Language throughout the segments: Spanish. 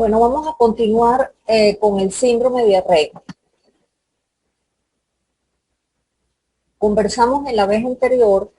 Bueno, vamos a continuar con el síndrome diarreico. Conversamos en la vez anterior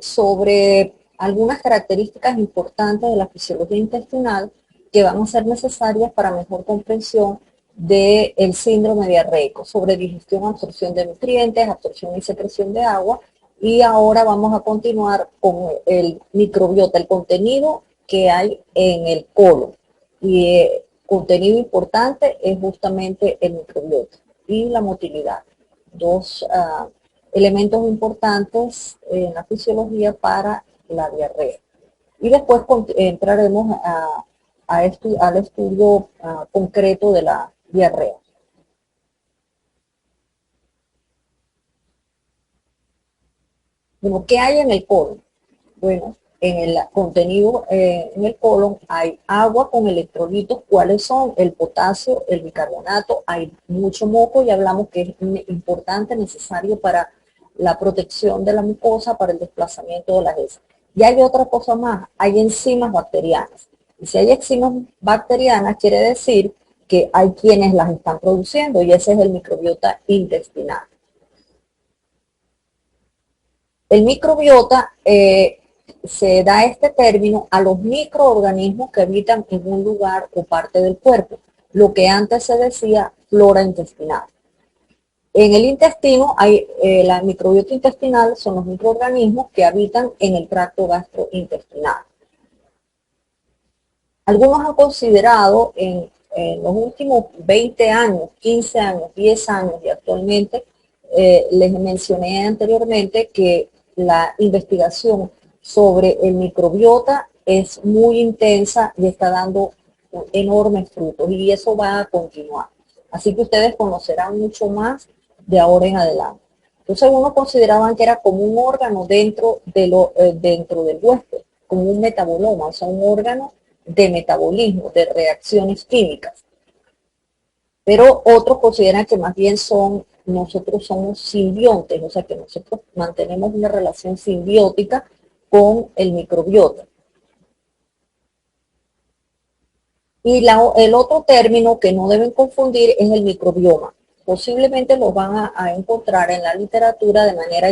sobre algunas características importantes de la fisiología intestinal que van a ser necesarias para mejor comprensión del síndrome diarreico, sobre digestión, absorción de nutrientes, absorción y secreción de agua. Y ahora vamos a continuar con el microbiota, el contenido que hay en el colon. Y contenido importante es justamente el microbiota y la motilidad. Dos elementos importantes en la fisiología para la diarrea. Y después entraremos al estudio concreto de la diarrea. Bueno, ¿qué hay en el colon? Bueno, en el contenido en el colon hay agua con electrolitos. ¿Cuáles son? El potasio, el bicarbonato, hay mucho moco y hablamos que es importante, necesario para la protección de la mucosa, para el desplazamiento de las heces. Y hay otra cosa más, hay enzimas bacterianas. Y si hay enzimas bacterianas, quiere decir que hay quienes las están produciendo y ese es el microbiota intestinal. El microbiota se da este término a los microorganismos que habitan en un lugar o parte del cuerpo, lo que antes se decía flora intestinal. En el intestino hay la microbiota intestinal, son los microorganismos que habitan en el tracto gastrointestinal. Algunos han considerado en los últimos 20 años, 15 años, 10 años y actualmente les mencioné anteriormente que la investigación sobre el microbiota es muy intensa y está dando enormes frutos y eso va a continuar. Así que ustedes conocerán mucho más de ahora en adelante. Entonces algunos consideraban que era como un órgano dentro del huésped, como un metaboloma, o sea, un órgano de metabolismo, de reacciones químicas. Pero otros consideran que más bien nosotros somos simbiontes, o sea que nosotros mantenemos una relación simbiótica con el microbiota. Y el otro término que no deben confundir es el microbioma. Posiblemente lo van a encontrar en la literatura de manera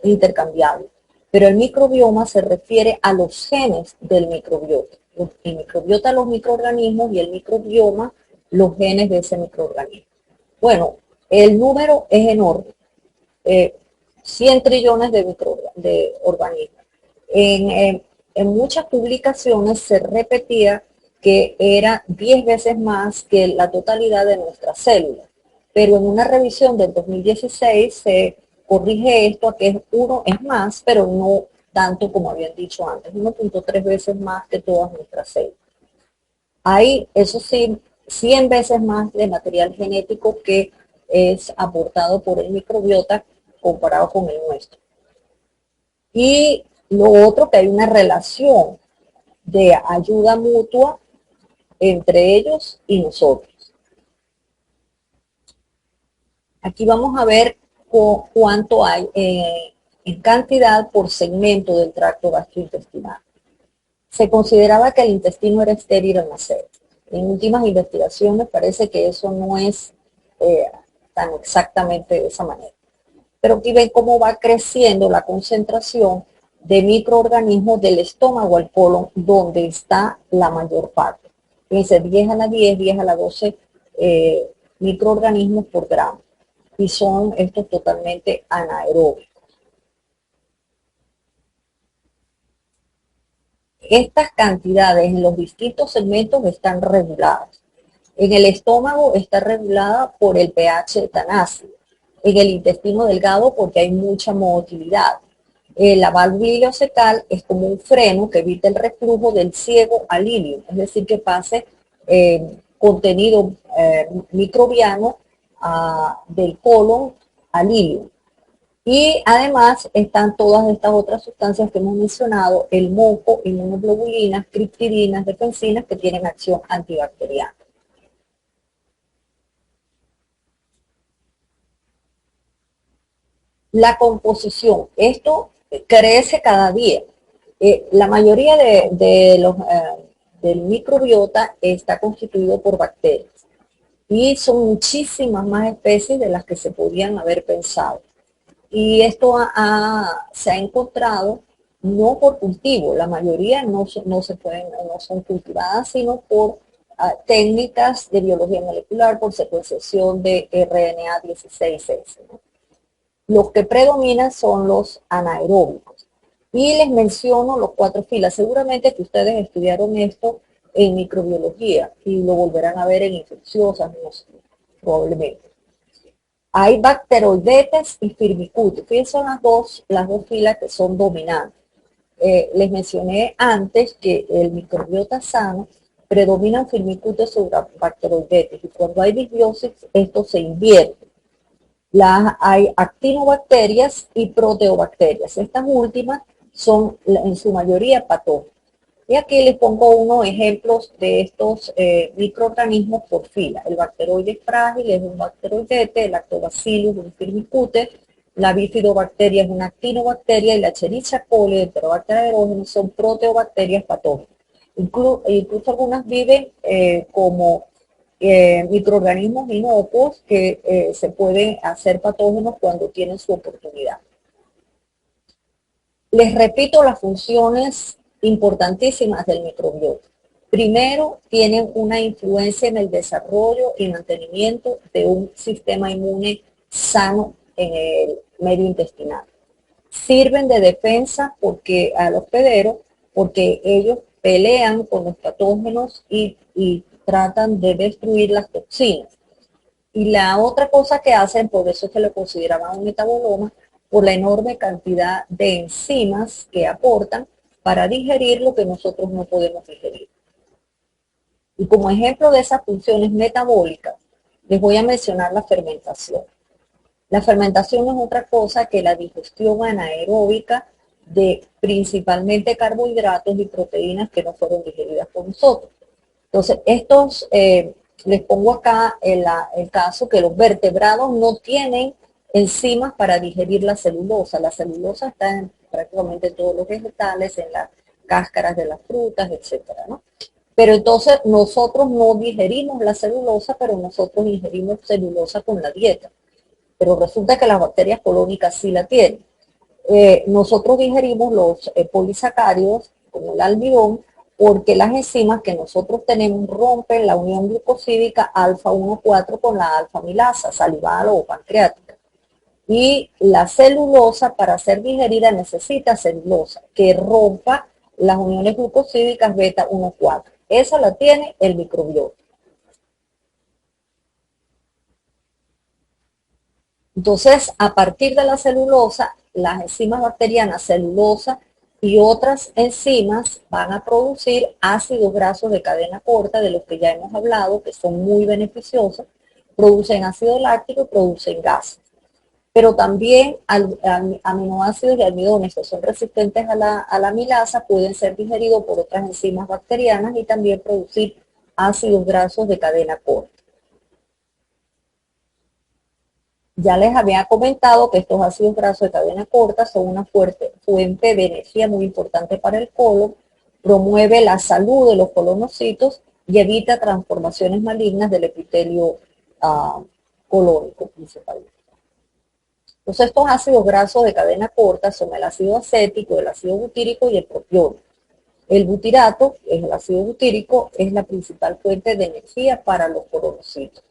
intercambiable. Pero el microbioma se refiere a los genes del microbiota. El microbiota, los microorganismos, y el microbioma, los genes de ese microorganismo. Bueno, el número es enorme. 100 trillones de organismos. En muchas publicaciones se repetía que era 10 veces más que la totalidad de nuestras células. Pero en una revisión del 2016 se corrige esto a que uno es más, pero no tanto como habían dicho antes, 1.3 veces más que todas nuestras células. Hay, eso sí, 100 veces más de material genético que es aportado por el microbiota comparado con el nuestro. Y lo otro, que hay una relación de ayuda mutua entre ellos y nosotros. Aquí vamos a ver cuánto hay en cantidad por segmento del tracto gastrointestinal. Se consideraba que el intestino era estéril al nacer. En últimas investigaciones parece que eso no es tan exactamente de esa manera. Pero aquí ven cómo va creciendo la concentración de microorganismos del estómago al colon, donde está la mayor parte. Fíjense, 10 a la 10, 10 a la 12 microorganismos por gramo. Y son estos totalmente anaeróbicos. Estas cantidades en los distintos segmentos están reguladas. En el estómago está regulada por el pH tan ácido. En el intestino delgado porque hay mucha motilidad. La válvula ileocecal es como un freno que evita el reflujo del ciego al ilium, es decir, que pase contenido microbiano del colon al ilium. Y además están todas estas otras sustancias que hemos mencionado, el moco, inmunoglobulinas, criptidinas, defensinas, que tienen acción antibacteriana. La composición, esto crece cada día. La mayoría de los del microbiota está constituido por bacterias. Y son muchísimas más especies de las que se podían haber pensado. Y esto se ha encontrado no por cultivo, la mayoría no son cultivadas, sino por técnicas de biología molecular, por secuenciación de RNA 16S, ¿no? Los que predominan son los anaeróbicos. Y les menciono los 4 filas. Seguramente que ustedes estudiaron esto en microbiología y lo volverán a ver en infecciosas, no sé, probablemente. Hay bacteroidetes y firmicutes. Fíjense, son las dos filas que son dominantes. Les mencioné antes que el microbiota sano predominan firmicutes sobre bacteroidetes y cuando hay disbiosis esto se invierte. Hay actinobacterias y proteobacterias. Estas últimas son en su mayoría patógenas. Y aquí les pongo unos ejemplos de estos microorganismos por fila. El bacteroide frágil es un bacteroidete, el lactobacillus un firmicute, la bifidobacteria es una actinobacteria y la Escherichia coli, Enterobacter aerogenes, son proteobacterias patógenas. Incluso algunas viven como microorganismos inocuos que se pueden hacer patógenos cuando tienen su oportunidad. Les repito las funciones importantísimas del microbiota. Primero, tienen una influencia en el desarrollo y mantenimiento de un sistema inmune sano en el medio intestinal. Sirven de defensa al hospedero porque ellos pelean con los patógenos y tratan de destruir las toxinas. Y la otra cosa que hacen, por eso es que lo consideraban un metaboloma, por la enorme cantidad de enzimas que aportan para digerir lo que nosotros no podemos digerir. Y como ejemplo de esas funciones metabólicas, les voy a mencionar la fermentación. La fermentación no es otra cosa que la digestión anaeróbica de principalmente carbohidratos y proteínas que no fueron digeridas por nosotros. Entonces, les pongo acá el caso que los vertebrados no tienen enzimas para digerir la celulosa. La celulosa está en prácticamente todos los vegetales, en las cáscaras de las frutas, etcétera, ¿no? Pero entonces nosotros no digerimos la celulosa, pero nosotros ingerimos celulosa con la dieta. Pero resulta que las bacterias colónicas sí la tienen. Nosotros digerimos los polisacáridos, como el almidón, porque las enzimas que nosotros tenemos rompen la unión glucosídica alfa 1,4 con la alfa-milasa, salival o pancreática. Y la celulosa, para ser digerida, necesita celulosa, que rompa las uniones glucosídicas beta 1,4. Esa la tiene el microbiota. Entonces, a partir de la celulosa, las enzimas bacterianas celulosa y otras enzimas van a producir ácidos grasos de cadena corta, de los que ya hemos hablado, que son muy beneficiosos, producen ácido láctico y producen gas. Pero también aminoácidos y almidones que son resistentes a la amilasa pueden ser digeridos por otras enzimas bacterianas y también producir ácidos grasos de cadena corta. Ya les había comentado que estos ácidos grasos de cadena corta son una fuente de energía muy importante para el colon, promueve la salud de los colonocitos y evita transformaciones malignas del epitelio colónico principalmente. Entonces, estos ácidos grasos de cadena corta son el ácido acético, el ácido butírico y el propiónico. El butirato, que es el ácido butírico, es la principal fuente de energía para los colonocitos.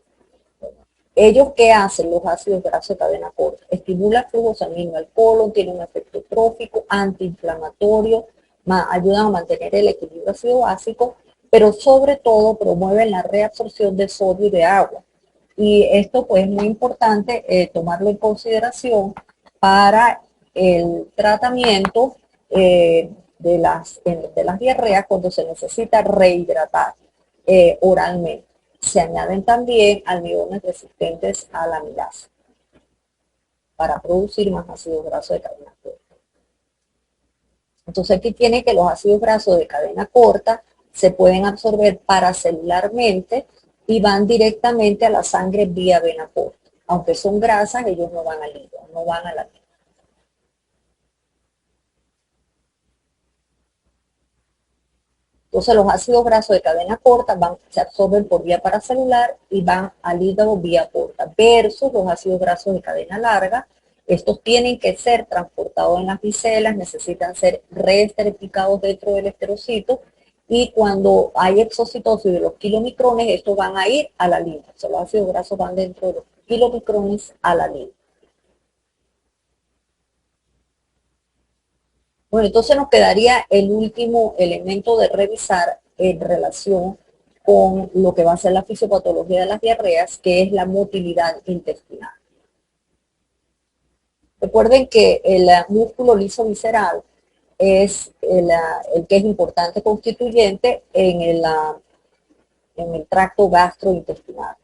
¿Ellos qué hacen? Los ácidos grasos de cadena corta. Estimula el flujo sanguíneo al colon, tiene un efecto trófico, antiinflamatorio, ayudan a mantener el equilibrio ácido-básico, pero sobre todo promueven la reabsorción de sodio y de agua. Y esto pues es muy importante tomarlo en consideración para el tratamiento de las diarreas cuando se necesita rehidratar oralmente. Se añaden también almidones resistentes a la amilasa para producir más ácidos grasos de cadena corta. Entonces aquí tiene que los ácidos grasos de cadena corta se pueden absorber paracelularmente y van directamente a la sangre vía vena porta. Aunque son grasas, ellos no van al hígado, no van a la piel. Entonces los ácidos grasos de cadena corta se absorben por vía paracelular y van al hígado vía porta, versus los ácidos grasos de cadena larga. Estos tienen que ser transportados en las micelas, necesitan ser reesterficados dentro del esterocito, y cuando hay exocitosis de los kilomicrones, estos van a ir a la linfa. O sea, los ácidos grasos van dentro de los kilomicrones a la linfa. Bueno, entonces nos quedaría el último elemento de revisar en relación con lo que va a ser la fisiopatología de las diarreas, que es la motilidad intestinal. Recuerden que el músculo liso visceral es el que es importante constituyente en el tracto gastrointestinal.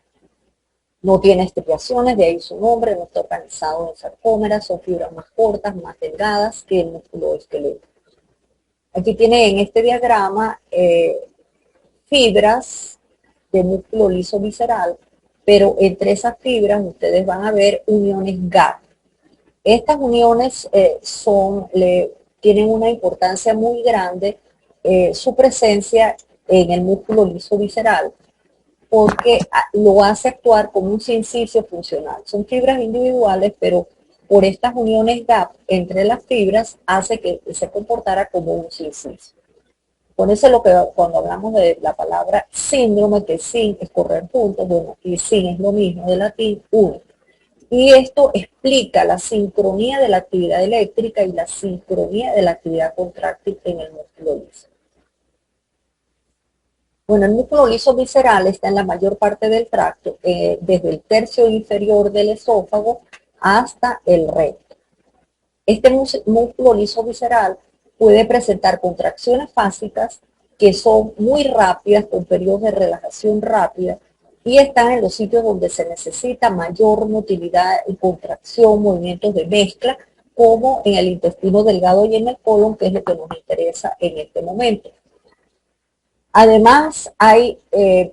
No tiene estriaciones, de ahí su nombre, no está organizado en sarcómeras, son fibras más cortas, más delgadas que el músculo esquelético. Aquí tiene en este diagrama fibras de músculo liso visceral, pero entre esas fibras ustedes van a ver uniones GAP. Estas uniones tienen una importancia muy grande, su presencia en el músculo liso visceral, porque lo hace actuar como un sincicio funcional. Son fibras individuales, pero por estas uniones GAP entre las fibras hace que se comportara como un sincicio. Con eso lo que cuando hablamos de la palabra síndrome, que sin es correr juntos, bueno, y sin es lo mismo de latín, uno. Y esto explica la sincronía de la actividad eléctrica y la sincronía de la actividad contráctil en el músculo liso. Bueno, el músculo liso visceral está en la mayor parte del tracto, desde el tercio inferior del esófago hasta el recto. Este músculo liso visceral puede presentar contracciones fásicas que son muy rápidas, con periodos de relajación rápida, y están en los sitios donde se necesita mayor motilidad y contracción, movimientos de mezcla, como en el intestino delgado y en el colon, que es lo que nos interesa en este momento. Además, hay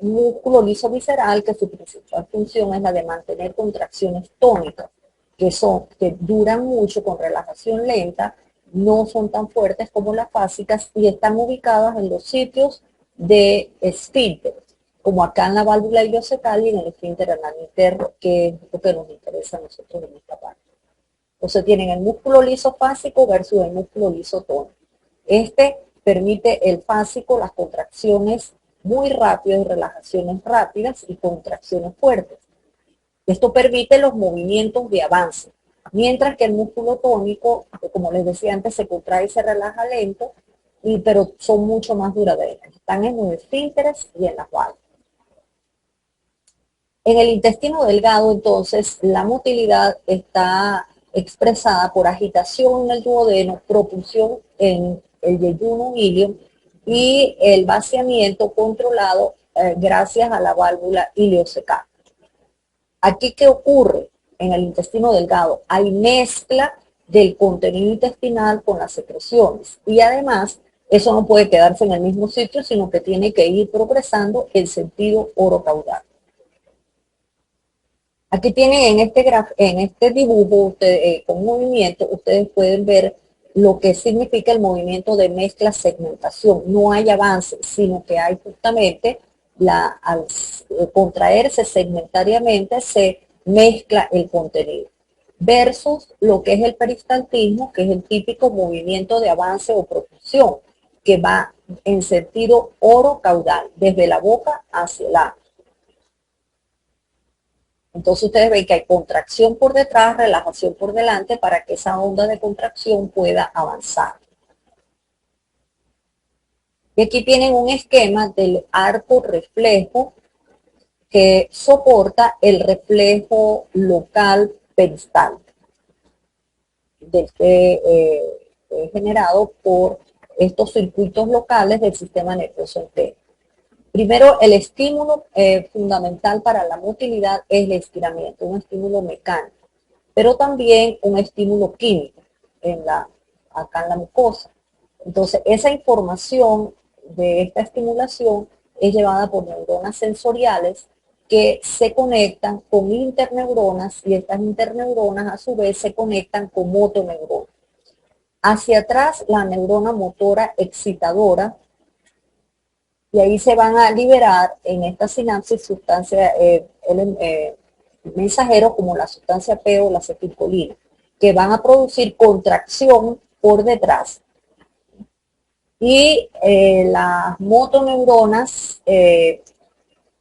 músculo liso visceral que su principal función es la de mantener contracciones tónicas, que duran mucho con relajación lenta, no son tan fuertes como las fásicas y están ubicadas en los sitios de esfínter, como acá en la válvula ileocecal y en el esfínter anal interno, que es lo que nos interesa a nosotros en esta parte. Entonces tienen el músculo liso fásico versus el músculo liso tónico. Este permite el fásico las contracciones muy rápidas y relajaciones rápidas y contracciones fuertes. Esto permite los movimientos de avance, mientras que el músculo tónico, como les decía antes, se contrae y se relaja lento, pero son mucho más duraderas. Están en los esfínteres y en las válvulas. En el intestino delgado, entonces, la motilidad está expresada por agitación en el duodeno, propulsión en el yeyuno ilium y el vaciamiento controlado gracias a la válvula ileocecal. Aquí, ¿qué ocurre en el intestino delgado? Hay mezcla del contenido intestinal con las secreciones, y además eso no puede quedarse en el mismo sitio, sino que tiene que ir progresando en sentido orocaudal. Aquí tienen en este dibujo con movimiento, ustedes pueden ver lo que significa el movimiento de mezcla-segmentación. No hay avance, sino que hay justamente, al contraerse segmentariamente, se mezcla el contenido. Versus lo que es el peristaltismo, que es el típico movimiento de avance o propulsión, que va en sentido orocaudal, desde la boca hacia el ano. Entonces ustedes ven que hay contracción por detrás, relajación por delante, para que esa onda de contracción pueda avanzar. Y aquí tienen un esquema del arco reflejo que soporta el reflejo local peristáltico, del que es generado por estos circuitos locales del sistema nervioso entero. Primero, el estímulo fundamental para la motilidad es el estiramiento, un estímulo mecánico, pero también un estímulo químico acá en la mucosa. Entonces, esa información de esta estimulación es llevada por neuronas sensoriales que se conectan con interneuronas, y estas interneuronas a su vez se conectan con motoneuronas. Hacia atrás, la neurona motora excitadora y ahí se van a liberar en esta sinapsis sustancias mensajeros como la sustancia P o la acetilcolina, que van a producir contracción por detrás. Y las motoneuronas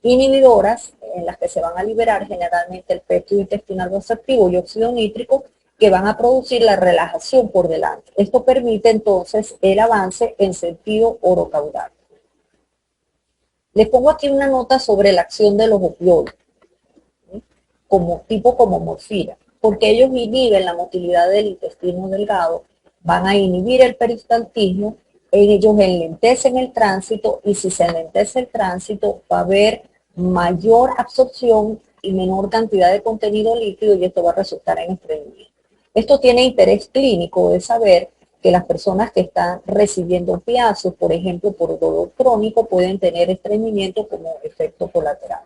inhibidoras, en las que se van a liberar generalmente el péptido intestinal receptivo y óxido nítrico, que van a producir la relajación por delante. Esto permite entonces el avance en sentido orocaudal. Les pongo aquí una nota sobre la acción de los opioides, ¿sí? Como morfina, porque ellos inhiben la motilidad del intestino delgado, van a inhibir el peristaltismo, ellos enlentecen el tránsito, y si se enlentece el tránsito va a haber mayor absorción y menor cantidad de contenido líquido, y esto va a resultar en estreñimiento. Esto tiene interés clínico de saber que las personas que están recibiendo opiáceos, por ejemplo, por dolor crónico, pueden tener estreñimiento como efecto colateral.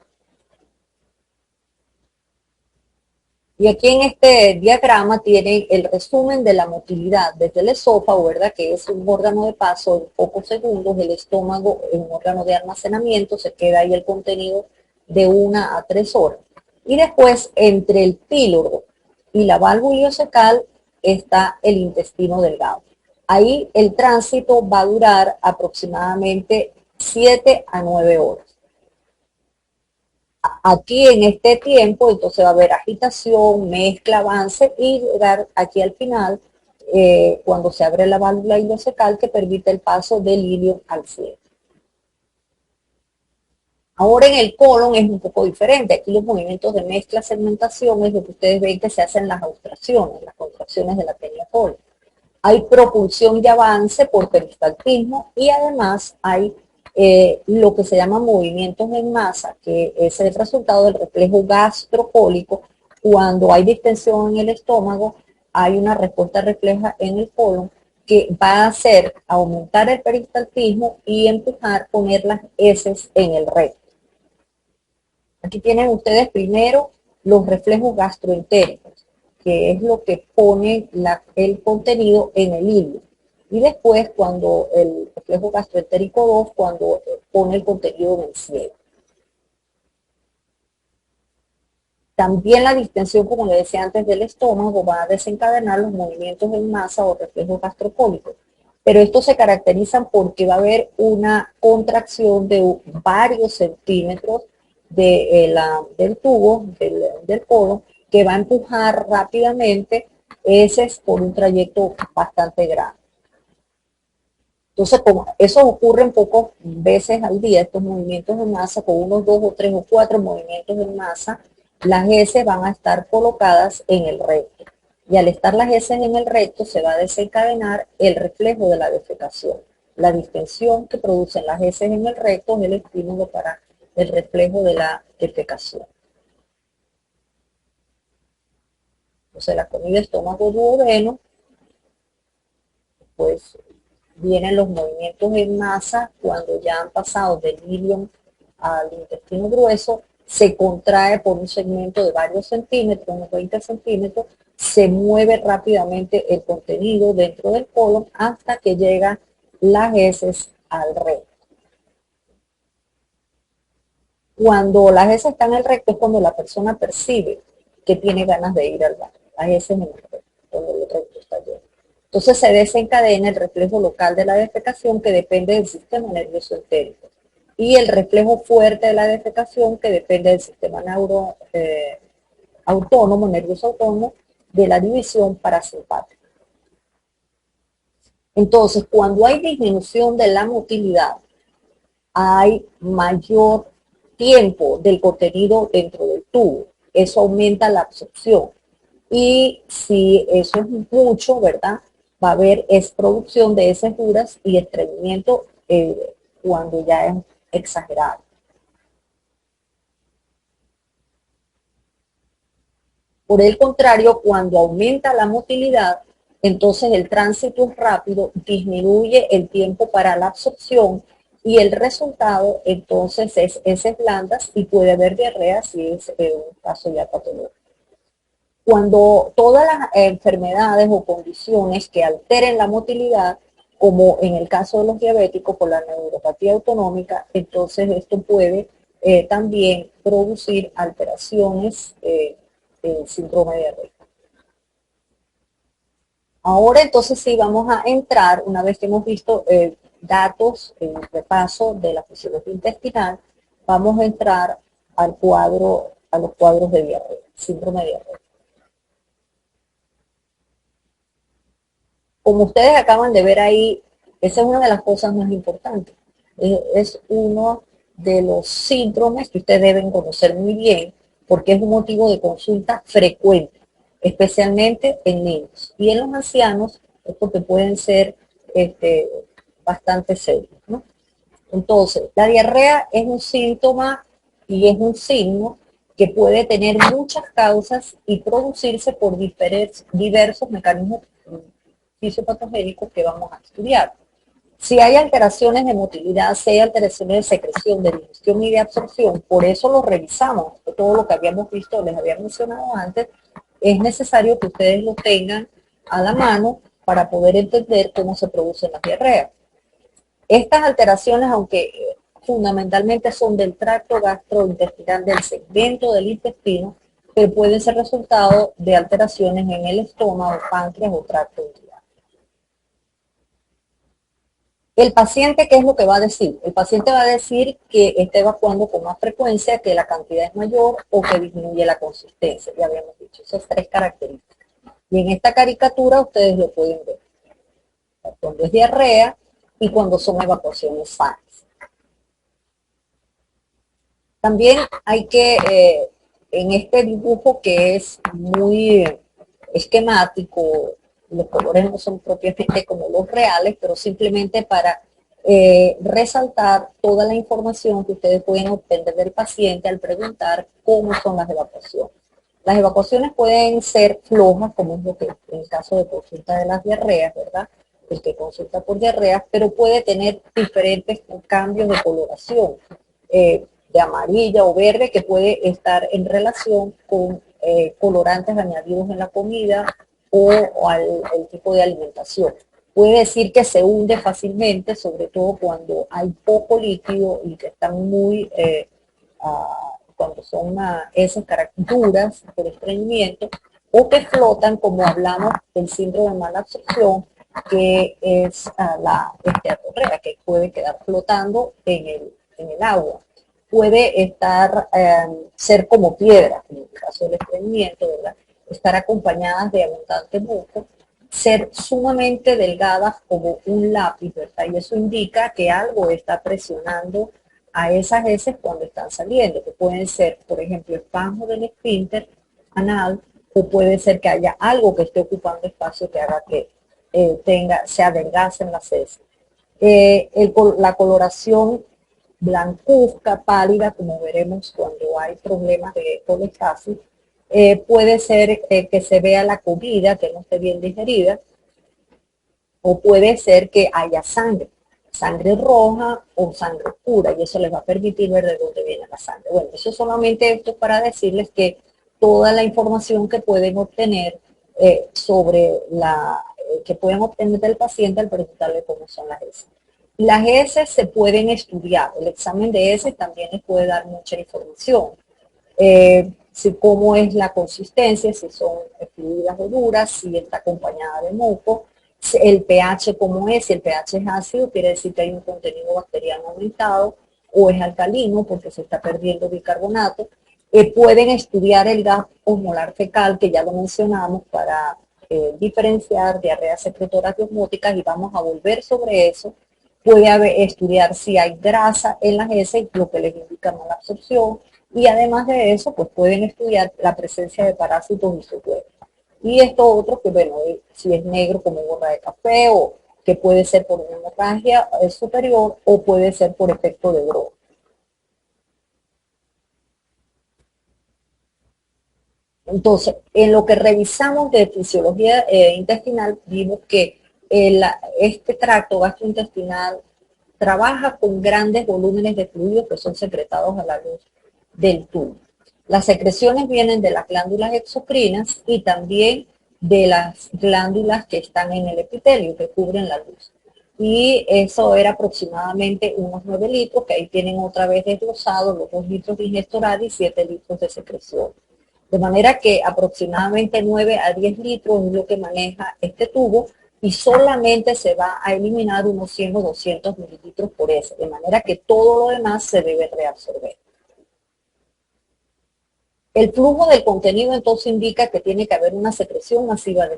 Y aquí en este diagrama tienen el resumen de la motilidad desde el esófago, ¿verdad? Que es un órgano de paso en pocos segundos, el estómago es un órgano de almacenamiento, se queda ahí el contenido de 1 a 3 horas. Y después, entre el píloro y la válvula ileocecal está el intestino delgado. Ahí el tránsito va a durar aproximadamente 7 a 9 horas. Aquí en este tiempo, entonces va a haber agitación, mezcla, avance y llegar aquí al final, cuando se abre la válvula ileocecal que permite el paso del ilio al cielo. Ahora en el colon es un poco diferente. Aquí los movimientos de mezcla, segmentación es lo que ustedes ven que se hacen las austraciones, las contracciones de la tenia colon. Hay propulsión y avance por peristaltismo y además hay lo que se llama movimientos en masa, que es el resultado del reflejo gastrocólico. Cuando hay distensión en el estómago, hay una respuesta refleja en el colon que va a hacer aumentar el peristaltismo y empujar, poner las heces en el recto. Aquí tienen ustedes primero los reflejos gastroentéricos, que es lo que pone el contenido en el ilio. Y después, cuando el reflejo gastroentérico 2, cuando pone el contenido en el cielo. También la distensión, como le decía antes, del estómago va a desencadenar los movimientos en masa o reflejos gastrocólicos. Pero estos se caracterizan porque va a haber una contracción de varios centímetros del tubo, del colon, que va a empujar rápidamente heces por un trayecto bastante grande. Entonces, como eso ocurre en pocas veces al día, estos movimientos en masa, con unos 2 o 3 o 4 movimientos en masa, las heces van a estar colocadas en el recto. Y al estar las heces en el recto, se va a desencadenar el reflejo de la defecación. La distensión que producen las heces en el recto es el estímulo para el reflejo de la defecación. Entonces, la comida estómago duodeno, pues vienen los movimientos en masa cuando ya han pasado del ilion al intestino grueso, se contrae por un segmento de varios centímetros, unos 20 centímetros, se mueve rápidamente el contenido dentro del colon hasta que llegan las heces al recto. Cuando las heces están en el recto es cuando la persona percibe que tiene ganas de ir al baño. Las heces en el recto, cuando el recto está lleno. Entonces se desencadena el reflejo local de la defecación, que depende del sistema nervioso entérico, y el reflejo fuerte de la defecación, que depende del sistema autónomo, nervioso autónomo, de la división parasimpática. Entonces, cuando hay disminución de la motilidad, hay mayor tiempo del contenido dentro del tubo. Eso aumenta la absorción. Y si eso es mucho, ¿verdad? Va a haber producción de heces duras y estreñimiento cuando ya es exagerado. Por el contrario, cuando aumenta la motilidad, entonces el tránsito es rápido, disminuye el tiempo para la absorción y el resultado entonces es heces blandas y puede haber diarrea si es un caso ya patológico. Cuando todas las enfermedades o condiciones que alteren la motilidad como en el caso de los diabéticos por la neuropatía autonómica, entonces esto puede también producir alteraciones del síndrome de diarrea. Ahora entonces sí vamos a entrar, una vez que hemos visto datos, repaso de la fisiología intestinal, vamos a entrar al cuadro, a los cuadros de diarrea, síndrome de diarrea. Como ustedes acaban de ver ahí, esa es una de las cosas más importantes. Es uno de los síndromes que ustedes deben conocer muy bien porque es un motivo de consulta frecuente, especialmente en niños. Y en los ancianos es porque pueden ser bastante serios, ¿no? Entonces, la diarrea es un síntoma y es un signo que puede tener muchas causas y producirse por diversos mecanismos fisiopatogénicos que vamos a estudiar. Si hay alteraciones de motilidad, si hay alteraciones de secreción, de digestión y de absorción, por eso lo revisamos. Todo lo que habíamos visto, les había mencionado antes, es necesario que ustedes lo tengan a la mano para poder entender cómo se producen las diarreas. Estas alteraciones, aunque fundamentalmente son del tracto gastrointestinal, del segmento del intestino, pero pueden ser resultado de alteraciones en el estómago, páncreas o tracto intestinal. El paciente, ¿qué es lo que va a decir? El paciente va a decir que está evacuando con más frecuencia, que la cantidad es mayor o que disminuye la consistencia. Ya habíamos dicho esas tres características. Y en esta caricatura ustedes lo pueden ver. Cuando es diarrea y cuando son evacuaciones sanas. También hay que, en este dibujo que es muy esquemático, los colores no son propiamente como los reales, pero simplemente para resaltar toda la información que ustedes pueden obtener del paciente al preguntar cómo son las evacuaciones. Las evacuaciones pueden ser flojas, como es lo que en el caso de consulta de las diarreas, ¿verdad? El que consulta por diarreas, pero puede tener diferentes cambios de coloración, de amarilla o verde, que puede estar en relación con colorantes añadidos en la comida o el tipo de alimentación. Puede decir que se hunde fácilmente, sobre todo cuando hay poco líquido y que están muy, cuando son heces duras por estreñimiento, o que flotan, como hablamos del síndrome de mala absorción, que es la esteatorrea, que puede quedar flotando en el agua. Puede estar, ser como piedra, en el caso del estreñimiento, ¿verdad? Estar acompañadas de abundante moco, ser sumamente delgadas como un lápiz, ¿verdad? Y eso indica que algo está presionando a esas heces cuando están saliendo, que pueden ser, por ejemplo, espasmos del esfínter anal, o puede ser que haya algo que esté ocupando espacio que haga que se adelgacen las heces. La coloración blancuzca, pálida, como veremos cuando hay problemas de colestasis, puede ser que se vea la comida que no esté bien digerida, o puede ser que haya sangre roja o sangre oscura, y eso les va a permitir ver de dónde viene la sangre. Bueno, eso solamente esto para decirles que toda la información que pueden obtener sobre que pueden obtener del paciente al preguntarle cómo son las heces. Las heces se pueden estudiar, el examen de heces también les puede dar mucha información. Cómo es la consistencia, si son fluidas o duras, si está acompañada de moco, el pH cómo es, si el pH es ácido, quiere decir que hay un contenido bacteriano aumentado, o es alcalino porque se está perdiendo bicarbonato. Pueden estudiar el gas osmolar fecal, que ya lo mencionamos, para diferenciar diarreas secretoras y osmóticas, y vamos a volver sobre eso. Puede estudiar si hay grasa en las heces, lo que les indica mala absorción, y además de eso, pues pueden estudiar la presencia de parásitos y su cuerpo. Y esto otro que, bueno, si es negro como gorra de café, o que puede ser por una hemorragia superior, o puede ser por efecto de droga. Entonces, en lo que revisamos de fisiología intestinal, vimos que este tracto gastrointestinal trabaja con grandes volúmenes de fluidos que son secretados a la luz del tubo. Las secreciones vienen de las glándulas exocrinas y también de las glándulas que están en el epitelio, que cubren la luz. y eso era aproximadamente unos 9 litros, que ahí tienen otra vez desglosados los 2 litros de ingesta oral y 7 litros de secreción. De manera que aproximadamente 9 a 10 litros es lo que maneja este tubo y solamente se va a eliminar unos 100 o 200 mililitros por ese, de manera que todo lo demás se debe reabsorber. El flujo del contenido entonces indica que tiene que haber una secreción masiva de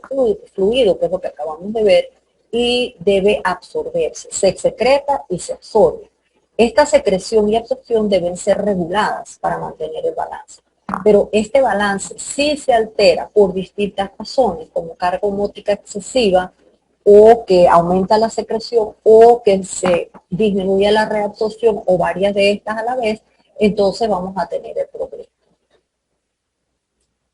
fluido, que es lo que acabamos de ver, y debe absorberse. Se secreta y se absorbe. Esta secreción y absorción deben ser reguladas para mantener el balance. Pero este balance sí se altera por distintas razones, como carga osmótica excesiva, o que aumenta la secreción, o que se disminuye la reabsorción, o varias de estas a la vez, entonces vamos a tener el problema.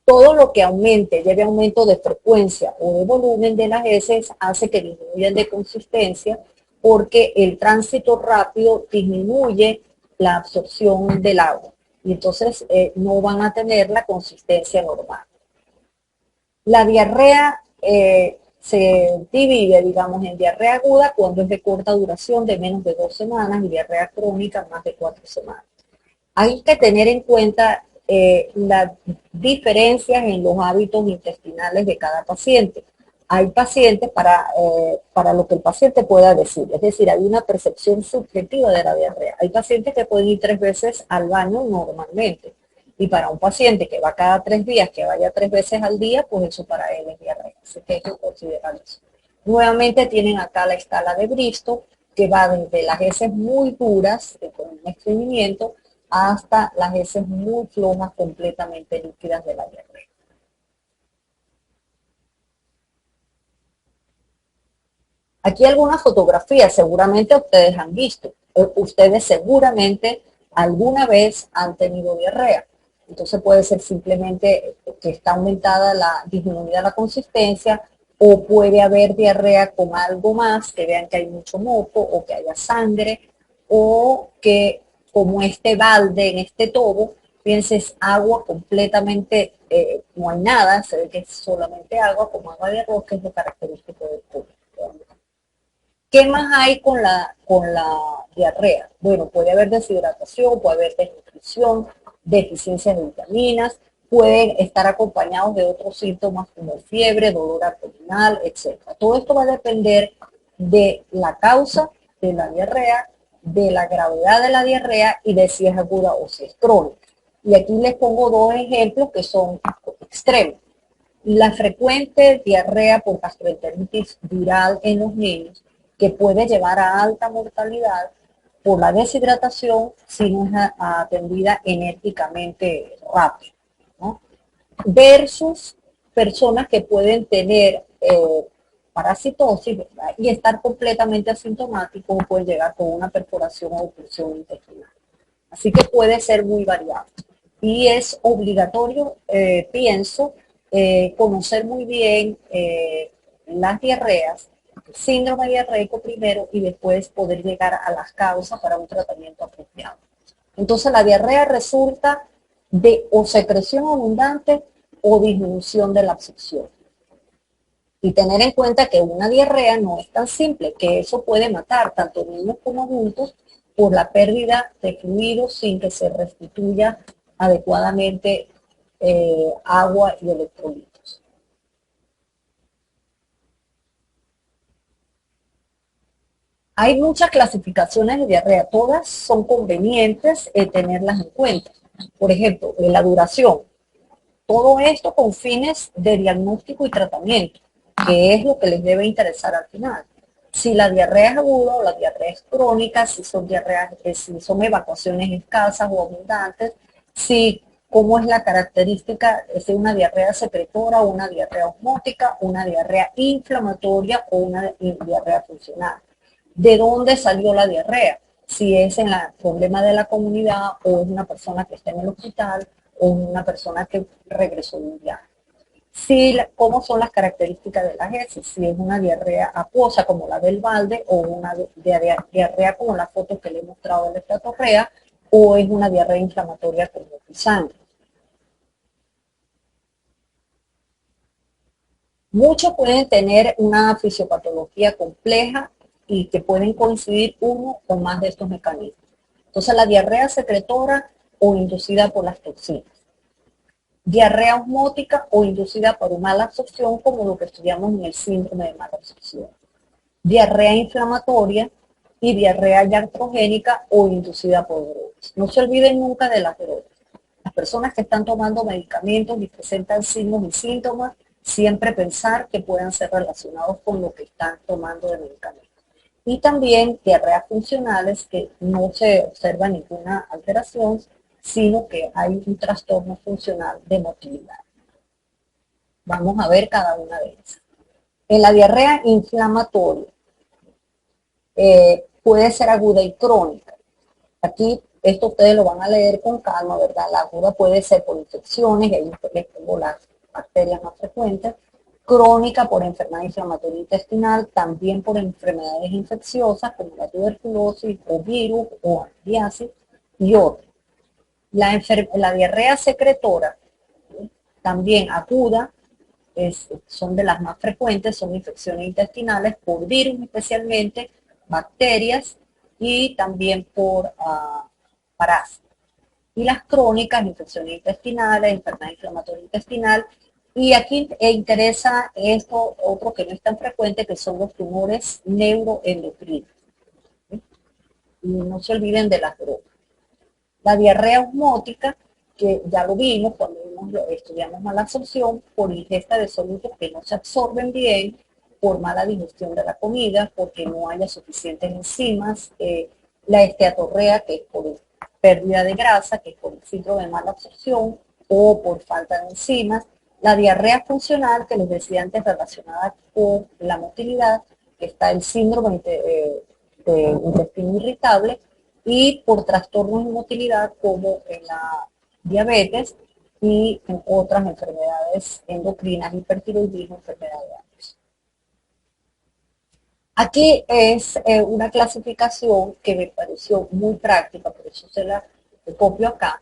Todo lo que aumente, lleve aumento de frecuencia o de volumen de las heces, hace que disminuyan de consistencia, porque el tránsito rápido disminuye la absorción del agua y entonces no van a tener la consistencia normal. La diarrea se divide, digamos, en diarrea aguda cuando es de corta duración, de menos de 2 semanas, y diarrea crónica más de 4 semanas. Hay que tener en cuenta las diferencias en los hábitos intestinales de cada paciente. Hay pacientes para lo que el paciente pueda decir, es decir, hay una percepción subjetiva de la diarrea. Hay pacientes que pueden ir 3 veces al baño normalmente, y para un paciente que va cada 3 días, que vaya 3 veces al día, pues eso para él es diarrea. Así que hay que considerar eso. Nuevamente tienen acá la escala de Bristol, que va desde las heces muy duras, con un estreñimiento, hasta las heces muy flojas, completamente líquidas de la diarrea. Aquí algunas fotografías, seguramente ustedes han visto. Ustedes seguramente alguna vez han tenido diarrea. Entonces puede ser simplemente que está aumentada disminuida la consistencia, o puede haber diarrea con algo más, que vean que hay mucho moco o que haya sangre, o que como este balde en este tobo, fíjense, es agua completamente, no hay nada, se ve que es solamente agua, como agua de arroz, que es lo característico del tubo. ¿Qué más hay con la diarrea? Bueno, puede haber deshidratación, puede haber desnutrición, deficiencia de vitaminas, pueden estar acompañados de otros síntomas como fiebre, dolor abdominal, etc. Todo esto va a depender de la causa de la diarrea, de la gravedad de la diarrea y de si es aguda o si es crónica. Y aquí les pongo 2 ejemplos que son extremos. La frecuente diarrea por gastroenteritis viral en los niños, que puede llevar a alta mortalidad por la deshidratación si no es atendida enérgicamente rápido, ¿no? Versus personas que pueden tener parasitosis, ¿verdad?, y estar completamente asintomáticos, o pueden llegar con una perforación o obstrucción intestinal. Así que puede ser muy variable. Y es obligatorio, pienso, conocer muy bien las diarreas, el síndrome diarreico primero, y después poder llegar a las causas para un tratamiento apropiado. Entonces la diarrea resulta de o secreción abundante o disminución de la absorción. Y tener en cuenta que una diarrea no es tan simple, que eso puede matar tanto niños como adultos por la pérdida de fluidos sin que se restituya adecuadamente agua y electrolitos. Hay muchas clasificaciones de diarrea, todas son convenientes tenerlas en cuenta. Por ejemplo, la duración. Todo esto con fines de diagnóstico y tratamiento, que es lo que les debe interesar al final. Si la diarrea es aguda o la diarrea es crónica, si son diarreas, si son evacuaciones escasas o abundantes, si cómo es la característica, es una diarrea secretora o una diarrea osmótica, una diarrea inflamatoria o una diarrea funcional. ¿De dónde salió la diarrea? Si es en el problema de la comunidad, o es una persona que está en el hospital, o una persona que regresó de un viaje. Si, cómo son las características de las heces, si es una diarrea acuosa como la del balde, o una diarrea como la foto que le he mostrado de la estatorrea, o es una diarrea inflamatoria como sangre. Muchos pueden tener una fisiopatología compleja y que pueden coincidir uno o más de estos mecanismos. Entonces, la diarrea secretora o inducida por las toxinas. Diarrea osmótica o inducida por mala absorción, como lo que estudiamos en el síndrome de mala absorción. Diarrea inflamatoria y diarrea iatrogénica o inducida por drogas. No se olviden nunca de las drogas. Las personas que están tomando medicamentos y presentan signos y síntomas, siempre pensar que puedan ser relacionados con lo que están tomando de medicamentos. Y también diarreas funcionales que no se observa ninguna alteración, sino que hay un trastorno funcional de motilidad. Vamos a ver cada una de ellas. En la diarrea inflamatoria puede ser aguda y crónica. Aquí esto ustedes lo van a leer con calma, ¿verdad? La aguda puede ser por infecciones, y ahí les pongo las bacterias más frecuentes. Crónica por enfermedad inflamatoria intestinal, también por enfermedades infecciosas como la tuberculosis o virus o antibiasis y otras. La diarrea secretora, también aguda, son de las más frecuentes, son infecciones intestinales por virus especialmente, bacterias y también por parásitos. Y las crónicas, infecciones intestinales, enfermedad inflamatoria intestinal. Y aquí interesa esto, otro que no es tan frecuente, que son los tumores neuroendocrinos. ¿Sí? Y no se olviden de las drogas. La diarrea osmótica, que ya lo vimos cuando estudiamos mala absorción, por ingesta de sólidos que no se absorben bien, por mala digestión de la comida, porque no haya suficientes enzimas, la esteatorrea, que es por pérdida de grasa, que es por el síndrome de mala absorción, o por falta de enzimas, la diarrea funcional, que les decía antes, relacionada con la motilidad, que está el síndrome de intestino irritable, y por trastornos de motilidad como en la diabetes y en otras enfermedades endocrinas, hipertiroidismo, enfermedad de Addis. Aquí es una clasificación que me pareció muy práctica, por eso se la copio acá.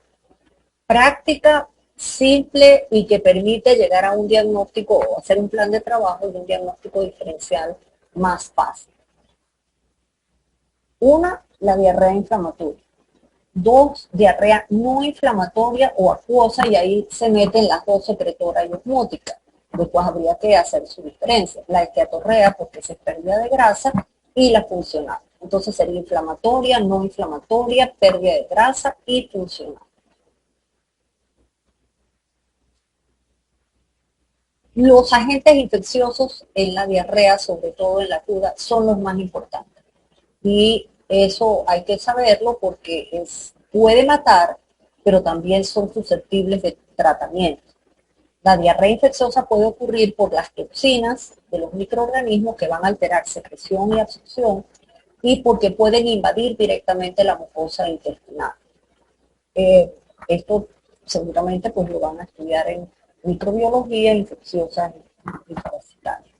Práctica, simple y que permite llegar a un diagnóstico o hacer un plan de trabajo y un diagnóstico diferencial más fácil. Una, la diarrea inflamatoria. Dos, diarrea no inflamatoria o acuosa, y ahí se meten las dos secretoras y osmóticas. Después habría que hacer su diferencia. La esteatorrea, porque es pérdida de grasa, y la funcional. Entonces sería inflamatoria, no inflamatoria, pérdida de grasa y funcional. Los agentes infecciosos en la diarrea, sobre todo en la aguda, son los más importantes. Y eso hay que saberlo porque puede matar, pero también son susceptibles de tratamiento. La diarrea infecciosa puede ocurrir por las toxinas de los microorganismos que van a alterar secreción y absorción, y porque pueden invadir directamente la mucosa intestinal. Esto seguramente pues lo van a estudiar en microbiología infecciosa y parasitaria.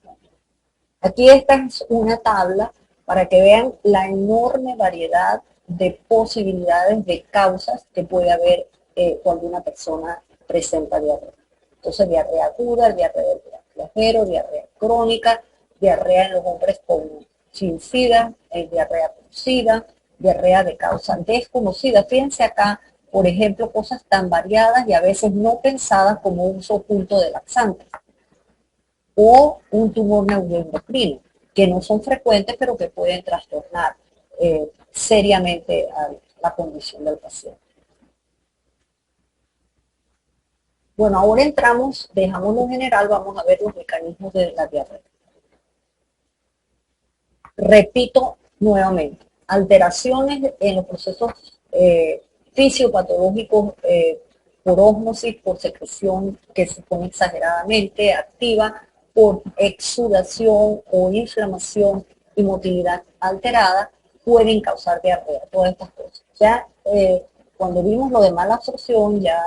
Aquí esta es una tabla para que vean la enorme variedad de posibilidades de causas que puede haber cuando una persona presenta diarrea. Entonces, diarrea aguda, diarrea del viajero, diarrea crónica, diarrea en los hombres sin SIDA, diarrea con SIDA, diarrea de causa desconocida. Fíjense acá, por ejemplo, cosas tan variadas y a veces no pensadas como un uso oculto de laxantes o un tumor neuroendocrino, que no son frecuentes pero que pueden trastornar seriamente a la condición del paciente. Bueno, ahora entramos, dejamos lo general, vamos a ver los mecanismos de la diarrea. Repito nuevamente, alteraciones en los procesos fisiopatológicos por ósmosis, por secreción que se pone exageradamente activa, por exudación o inflamación y motilidad alterada, pueden causar diarrea, todas estas cosas. Ya cuando vimos lo de mala absorción, ya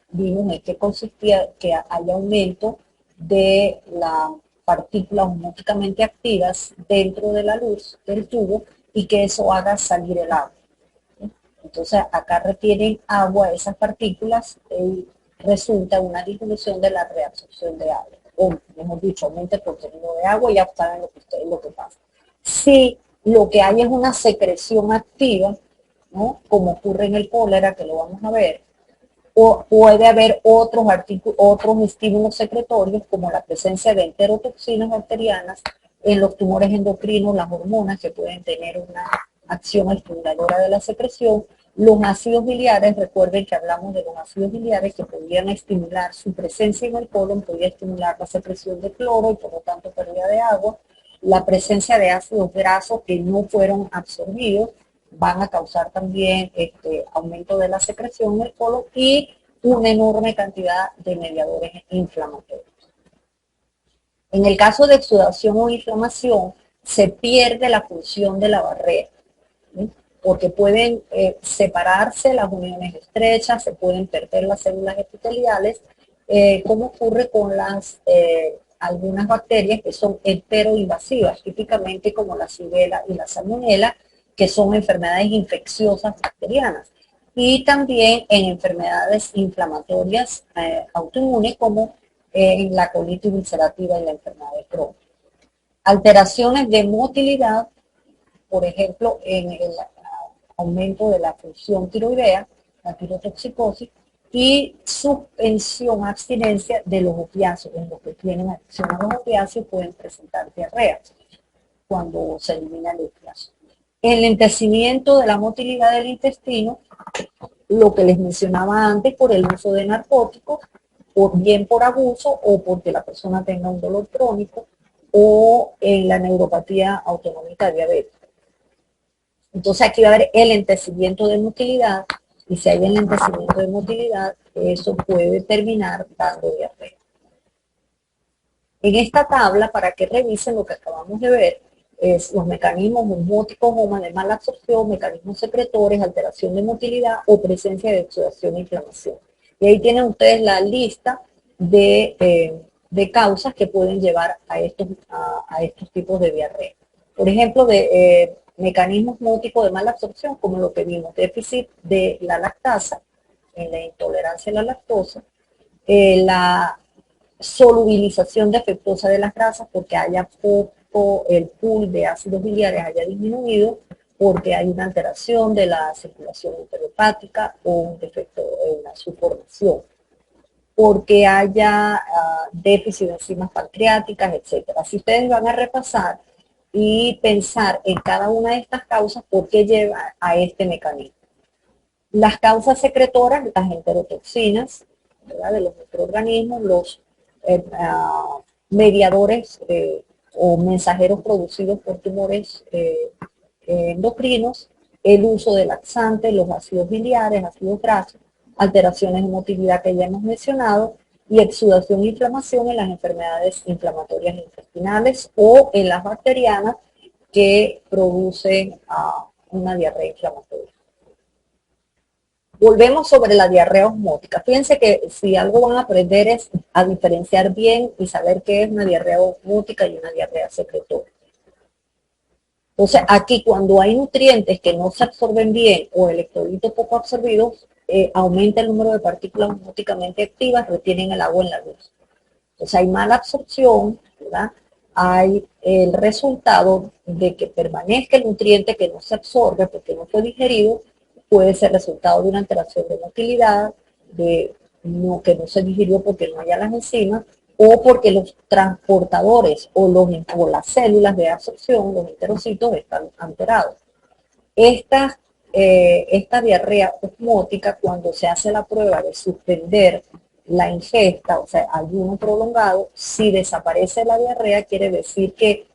vimos en qué consistía que haya aumento de la partículas osmóticamente activas dentro de la luz del tubo y que eso haga salir el agua. Entonces acá retienen agua esas partículas y resulta una disminución de la reabsorción de agua, o mejor dicho, aumenta el contenido de agua. Y ya saben lo que pasa. Si lo que hay es una secreción activa, ¿no? Como ocurre en el cólera, que lo vamos a ver, o puede haber otros estímulos secretorios, como la presencia de enterotoxinas bacterianas en los tumores endocrinos, las hormonas que pueden tener una acción estimuladora de la secreción. Los ácidos biliares, recuerden que hablamos de los ácidos biliares que podrían estimular su presencia en el colon, podría estimular la secreción de cloro y por lo tanto pérdida de agua. La presencia de ácidos grasos que no fueron absorbidos van a causar también aumento de la secreción en el colon y una enorme cantidad de mediadores inflamatorios. En el caso de exudación o inflamación, se pierde la función de la barrera, ¿sí? Porque pueden separarse las uniones estrechas, se pueden perder las células epiteliales, como ocurre con algunas bacterias que son heteroinvasivas, típicamente como la Xylella y la Salmonella, que son enfermedades infecciosas bacterianas. Y también en enfermedades inflamatorias autoinmunes como en la colitis ulcerativa y la enfermedad de Crohn. Alteraciones de motilidad, por ejemplo, en el aumento de la función tiroidea, la tirotoxicosis, y suspensión, abstinencia de los opiáceos. En los que tienen adicción a los opiáceos pueden presentar diarrea cuando se elimina el opiáceo. El lentecimiento de la motilidad del intestino, lo que les mencionaba antes, por el uso de narcóticos, o bien por abuso o porque la persona tenga un dolor crónico, o en la neuropatía autonómica diabética. Entonces aquí va a haber el lentecimiento de motilidad, y si hay el lentecimiento de motilidad, eso puede terminar dando diarrea. En esta tabla, para que revisen lo que acabamos de ver, es los mecanismos osmóticos o de mala absorción, mecanismos secretores, alteración de motilidad o presencia de exudación e inflamación. Y ahí tienen ustedes la lista de causas que pueden llevar a estos tipos de diarrea. Por ejemplo, de mecanismos osmóticos de mala absorción, como lo que vimos, déficit de la lactasa, en la intolerancia a la lactosa, la solubilización defectuosa de las grasas porque haya poco, el pool de ácidos biliares haya disminuido, porque hay una alteración de la circulación enterohepática o un defecto en su formación, porque haya déficit de enzimas pancreáticas, etcétera. Si ustedes van a repasar y pensar en cada una de estas causas, ¿por qué lleva a este mecanismo? Las causas secretoras, las enterotoxinas, ¿verdad?, de los microorganismos, los mediadores o mensajeros producidos por tumores endocrinos, el uso de laxantes, los ácidos biliares, ácidos grasos, alteraciones de motilidad que ya hemos mencionado, y exudación e inflamación en las enfermedades inflamatorias intestinales o en las bacterianas que producen una diarrea inflamatoria. Volvemos sobre la diarrea osmótica. Fíjense que si algo van a aprender es a diferenciar bien y saber qué es una diarrea osmótica y una diarrea secretoria. Entonces, aquí cuando hay nutrientes que no se absorben bien o electrolitos poco absorbidos, aumenta el número de partículas osmóticamente activas, retienen el agua en la luz. Entonces, hay mala absorción, ¿verdad? Hay el resultado de que permanezca el nutriente que no se absorbe porque no fue digerido, puede ser resultado de una alteración de motilidad, que no se digirió porque no haya las enzimas, o porque los transportadores o las células de absorción, los enterocitos, están alterados. Esta diarrea osmótica, cuando se hace la prueba de suspender la ingesta, o sea, ayuno prolongado, si desaparece la diarrea, quiere decir que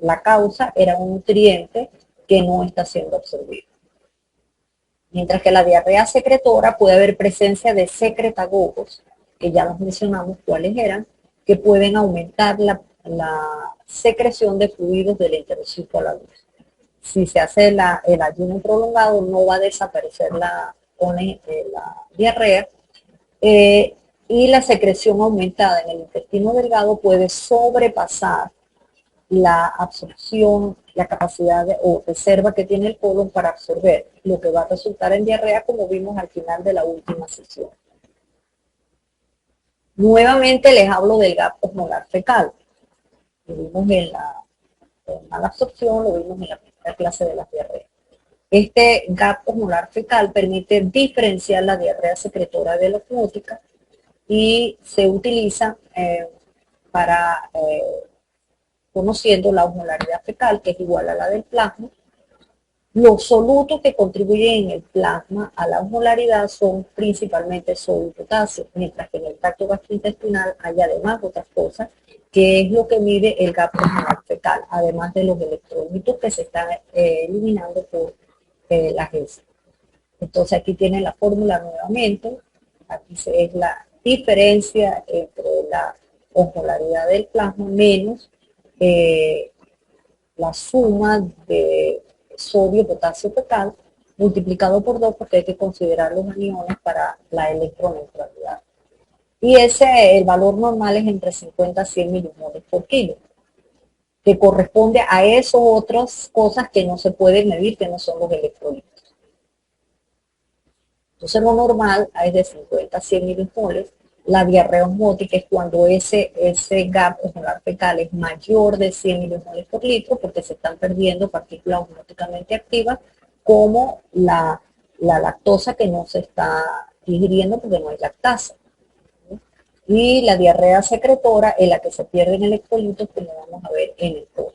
la causa era un nutriente que no está siendo absorbido. Mientras que la diarrea secretora puede haber presencia de secretagogos, que ya los mencionamos cuáles eran, que pueden aumentar la secreción de fluidos del enterocito a la luz. Si se hace el ayuno prolongado, no va a desaparecer la diarrea, y la secreción aumentada en el intestino delgado puede sobrepasar la absorción, la capacidad o reserva que tiene el colon para absorber, lo que va a resultar en diarrea, como vimos al final de la última sesión. Nuevamente les hablo del gap osmolar fecal, que vimos mala absorción, lo vimos en la primera clase de las diarreas. Este gap osmolar fecal permite diferenciar la diarrea secretora de la osmótica y se utiliza para conociendo la osmolaridad fecal, que es igual a la del plasma. Los solutos que contribuyen en el plasma a la osmolaridad son principalmente sodio y potasio, mientras que en el tracto gastrointestinal hay además otras cosas, que es lo que mide el gap osmolar fecal, además de los electrolitos que se están eliminando por las heces. Entonces aquí tiene la fórmula nuevamente, aquí es la diferencia entre la osmolaridad del plasma menos la suma de sodio, potasio fecal, multiplicado por 2 porque hay que considerar los aniones para la electroneutralidad. Y el valor normal es entre 50 a 100 milimoles por kilo, que corresponde a esas otras cosas que no se pueden medir, que no son los electrolitos. Entonces lo normal es de 50 a 100 milimoles. La diarrea osmótica es cuando ese gap osmolar fecal es mayor de 100 milimoles por litro porque se están perdiendo partículas osmóticamente activas como la lactosa que no se está digiriendo porque no hay lactasa. Y la diarrea secretora es la que se pierden electrolitos que lo vamos a ver en el podio.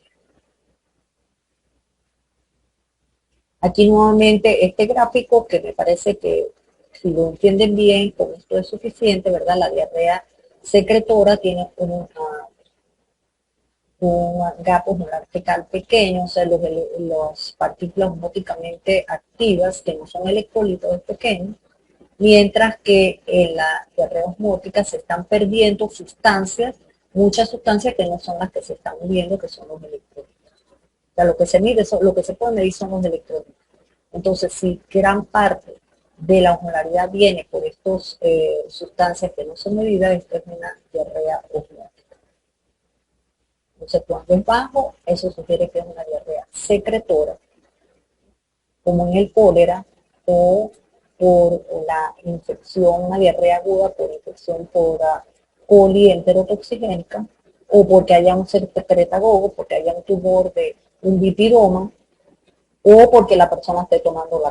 Aquí nuevamente este gráfico que me parece que si lo entienden bien, con esto es suficiente, ¿verdad? La diarrea secretora tiene un gap osmolar fecal pequeño, o sea, las partículas osmóticamente activas, que no son electrolitos, es pequeño, mientras que en la diarrea osmótica se están perdiendo sustancias, muchas sustancias que no son las que se están moviendo, que son los electrolitos. O sea, lo que se mide, lo que se puede medir son los electrolitos. Entonces, si gran parte de la osmolaridad viene por estas sustancias que no son medidas, esto es una diarrea osmótica. Entonces, cuando es bajo, eso sugiere que es una diarrea secretora, como en el cólera, o por la infección, una diarrea aguda por infección por coli enterotoxigénica, o porque haya un secretagogo, porque haya un tumor de un bipiroma, o porque la persona esté tomando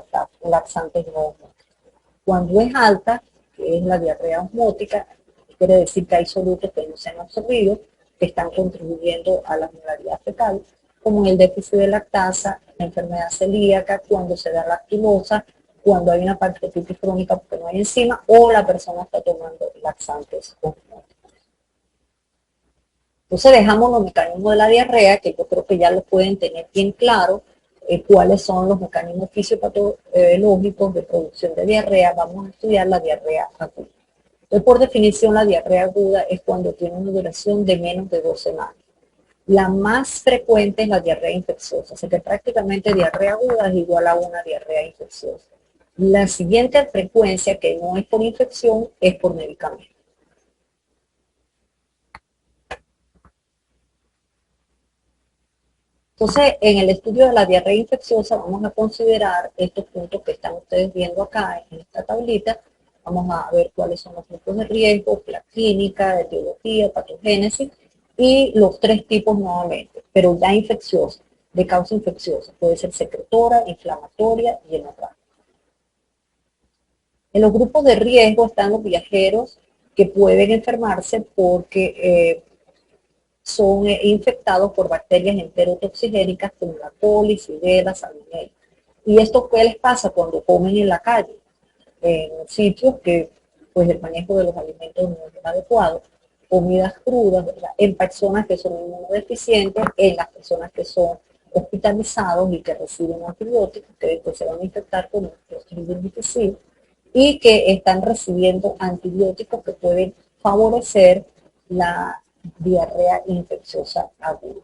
laxantes no osmóticos. Cuando es alta, que es la diarrea osmótica, quiere decir que hay solutos que no se han absorbido, que están contribuyendo a la osmolaridad fecal, como en el déficit de lactasa, la enfermedad celíaca, cuando se da lactulosa, cuando hay una pancreatitis crónica porque no hay enzima, o la persona está tomando laxantes osmóticos. Entonces dejamos los mecanismos de la diarrea, que yo creo que ya lo pueden tener bien claro, cuáles son los mecanismos fisiopatológicos de producción de diarrea. Vamos a estudiar la diarrea aguda. Entonces, por definición, la diarrea aguda es cuando tiene una duración de menos de 2 semanas. La más frecuente es la diarrea infecciosa, así que prácticamente diarrea aguda es igual a una diarrea infecciosa. La siguiente frecuencia, que no es por infección, es por medicamento. Entonces, en el estudio de la diarrea infecciosa vamos a considerar estos puntos que están ustedes viendo acá en esta tablita. Vamos a ver cuáles son los grupos de riesgo, la clínica, etiología, patogénesis y los 3 tipos nuevamente, pero ya infecciosa, de causa infecciosa. Puede ser secretora, inflamatoria y hemorrágica. En los grupos de riesgo están los viajeros que pueden enfermarse porque son infectados por bacterias enterotoxigénicas como la coli, xylella, salmonella. ¿Y esto qué les pasa cuando comen en la calle? En sitios que pues el manejo de los alimentos no es adecuado, comidas crudas, ¿verdad? En personas que son inmunodeficientes, en las personas que son hospitalizados y que reciben antibióticos, que después se van a infectar con un Clostridium difficile, y que están recibiendo antibióticos que pueden favorecer la diarrea infecciosa aguda.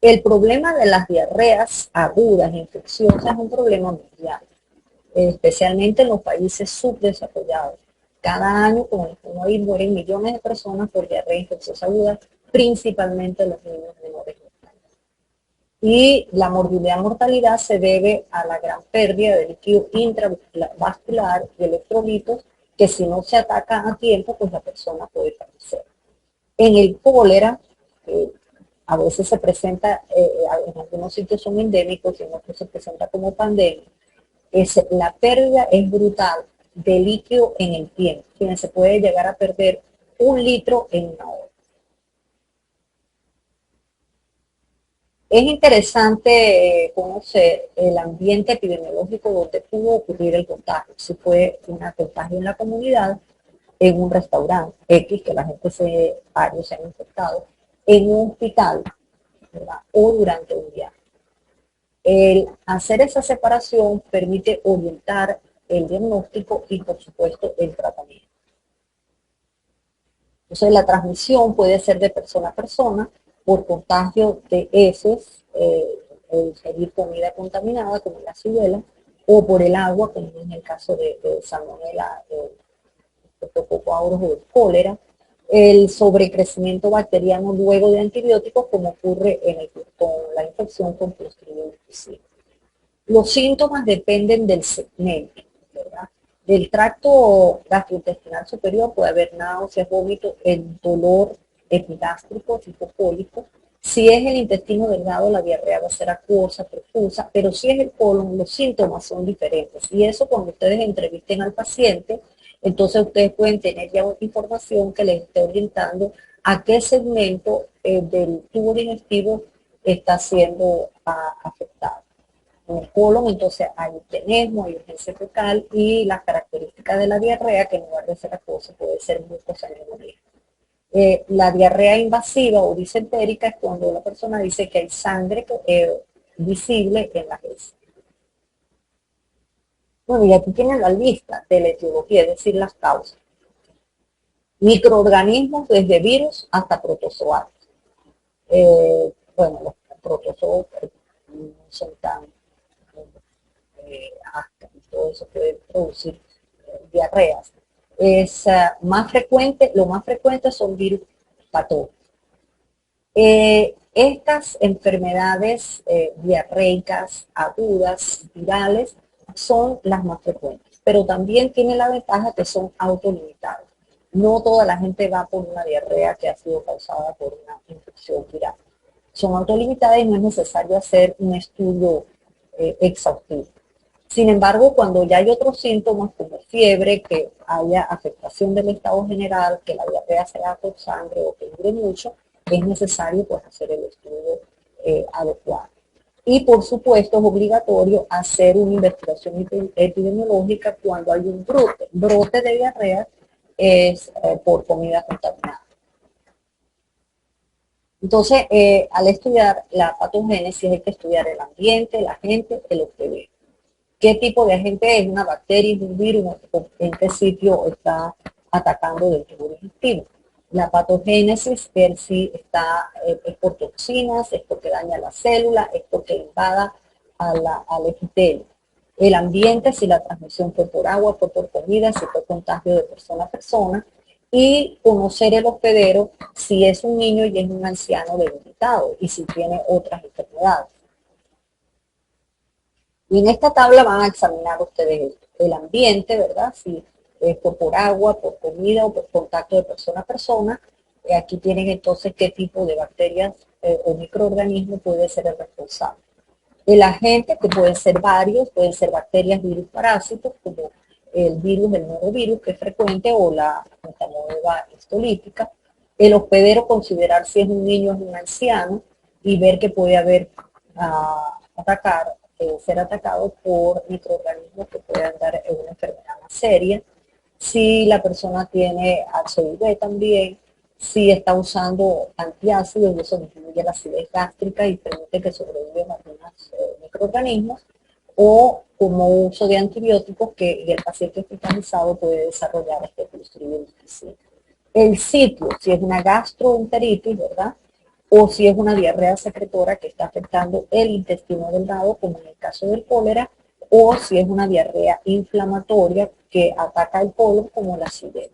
El problema de las diarreas agudas infecciosas es un problema mundial, especialmente en los países subdesarrollados. Cada año, como les pongo ahí, mueren millones de personas por diarrea infecciosa aguda, principalmente los niños menores. Y la mortalidad se debe a la gran pérdida de líquido intravascular y electrolitos, que si no se ataca a tiempo, pues la persona puede fallecer. En el cólera, a veces se presenta, en algunos sitios son endémicos y en otros se presenta como pandemia, la pérdida es brutal de líquido en el tiempo. Se puede llegar a perder 1 litro en una hora. Es interesante conocer el ambiente epidemiológico donde pudo ocurrir el contagio. Si fue un contagio en la comunidad, en un restaurante X, que la gente varios se han infectado, en un hospital, ¿verdad? O durante un viaje. El hacer esa separación permite orientar el diagnóstico y, por supuesto, el tratamiento. Entonces, la transmisión puede ser de persona a persona por contagio de heces, el ingerir comida contaminada, como la ciruela, o por el agua, como en el caso de salmonela, Streptococcus aureus o el cólera, el sobrecrecimiento bacteriano luego de antibióticos, como ocurre con la infección con Clostridium difficile. Los síntomas dependen del segmento, ¿verdad? Del tracto gastrointestinal superior puede haber náuseas, vómitos, el dolor epigástrico, tipo cólico. Si es el intestino delgado, la diarrea va a ser acuosa, profusa, pero si es el colon, los síntomas son diferentes. Y eso cuando ustedes entrevisten al paciente, entonces ustedes pueden tener ya información que les esté orientando a qué segmento del tubo digestivo está siendo afectado. En el colon, entonces hay tenesmo, hay urgencia fecal y las características de la diarrea, que en lugar de ser acuosa puede ser mucosa neumonía. La diarrea invasiva o disentérica es cuando la persona dice que hay sangre visible en las heces. Bueno, y aquí tienen la lista de la etiología, es decir, las causas. Microorganismos desde virus hasta protozoarios. Bueno, los protozoos no son tan afta y todo eso puede producir diarreas. Es más frecuente, lo más frecuente son virus patógenos. Estas enfermedades diarreicas agudas, virales, son las más frecuentes, pero también tiene la ventaja que son autolimitadas. No toda la gente va por una diarrea que ha sido causada por una infección viral. Son autolimitadas y no es necesario hacer un estudio exhaustivo. Sin embargo, cuando ya hay otros síntomas como fiebre, que haya afectación del estado general, que la diarrea sea por sangre o que dure mucho, es necesario pues hacer el estudio adecuado. Y por supuesto es obligatorio hacer una investigación epidemiológica cuando hay un brote de diarrea es por comida contaminada. Entonces, al estudiar la patogénesis hay que estudiar el ambiente, el agente, el hospedero. ¿Qué tipo de agente es? ¿Una bacteria, es un virus? ¿En qué sitio está atacando del tubo digestivo? La patogénesis per sí es por toxinas, es porque daña la célula, es porque invada al epitelio. El ambiente, si la transmisión fue por agua, fue por comida, si fue contagio de persona a persona. Y conocer el hospedero si es un niño y es un anciano debilitado y si tiene otras enfermedades. Y en esta tabla van a examinar ustedes el ambiente, ¿verdad? Si es por agua, por comida o por contacto de persona a persona. Aquí tienen entonces qué tipo de bacterias o microorganismos puede ser el responsable. El agente, que pueden ser varios, pueden ser bacterias, virus, parásitos, como el virus, el norovirus, que es frecuente, o la metamoeba histolítica. El hospedero, considerar si es un niño o es un anciano y ver que puede haber ser atacado por microorganismos que puedan dar una enfermedad más seria. Si la persona tiene HIV también, si está usando antiácidos, y eso disminuye la acidez gástrica y permite que sobrevivan algunos microorganismos, o como uso de antibióticos que el paciente hospitalizado puede desarrollar este Clostridium difficile. El sitio, si es una gastroenteritis, ¿verdad? O si es una diarrea secretora que está afectando el intestino delgado, como en el caso del cólera, o si es una diarrea inflamatoria que ataca el colon, como la acidez.